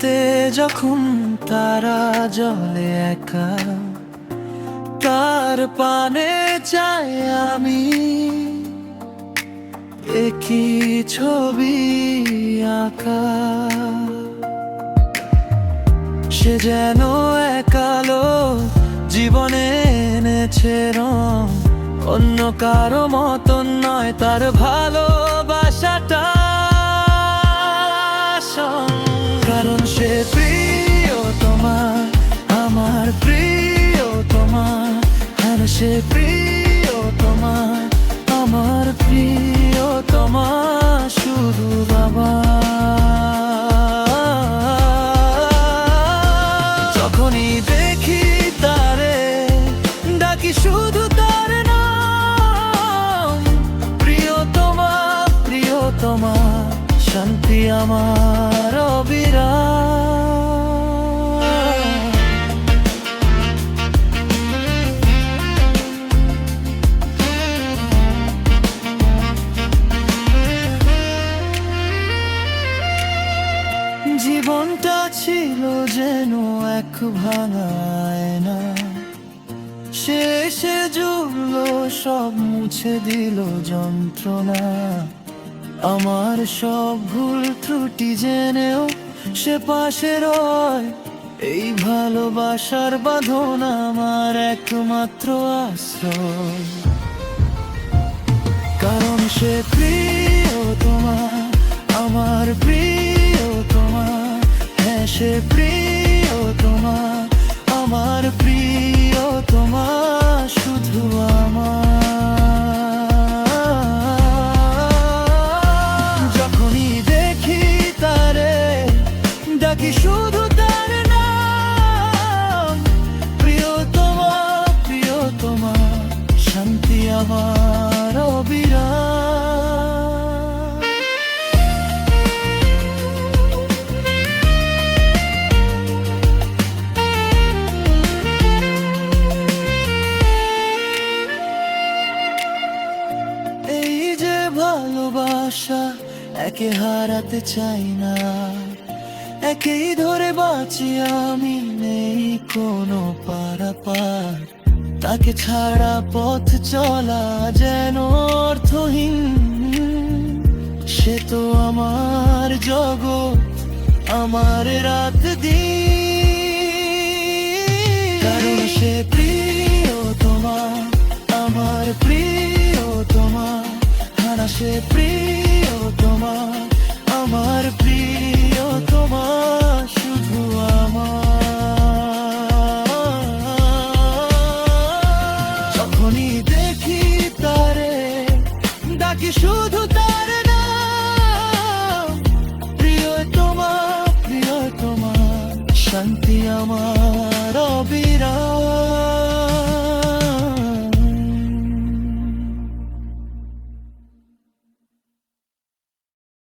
রাতে যখন তারা জ্বলে একা, তার পানে চাই আমি, একই ছবি আঁকা। সে যেন এক আলো জীবনে এনেছে রং, অন্য কারো মতন নয় তার ভালোবাসাটা। কারণ সে প্রিয়তমা, আমার প্রিয়তমা, আর সে প্রিয়তমা, আমার প্রিয়তমা, শুধু বাবা। যখনই দেখি তারে ডাকি শুধু তার নাম, প্রিয়তমা, প্রিয়তমা, শান্তি আমার অবিরাম। জীবনটা ছিল যেন এক ভাঙা আয়না, সে এসে জুড়লো সব, মুছে দিল যন্ত্রণা। আমার সব ভুল ত্রুটি জেনেও সে পাশে রয়, এই ভালোবাসার বাঁধন আমার একমাত্র আশ্রয়। কারণ সে প্রিয়তমা, আমার প্রিয়তমা, হ্যাঁ সে প্রিয়তমা, আমার প্রিয়তমা, শুধু আমার। যখনই দেখি তারে ডাকি শুধু তার নাম, প্রিয়তমা, প্রিয়তমা, শান্তি আমার অবিরাম। এই যে ভালোবাসা, একে হারাতে চাই না, একেই ধরে বাঁচি আমি, নেই কোনো পারাপার। তাকে ছাড়া পথ চলা যেন অর্থহীন, সে তো আমার জগৎ, আমার রাত দিন। কারণ সে প্রিয়তমা, আমার প্রিয়তমা, হারা সে প্রিয়তমা, আমার প্রিয়তমা, শুধু আমার। যখনই দেখি তারে ডাকি শুধু তার নাম, প্রিয়তমা, প্রিয়তমা, শান্তি আমার।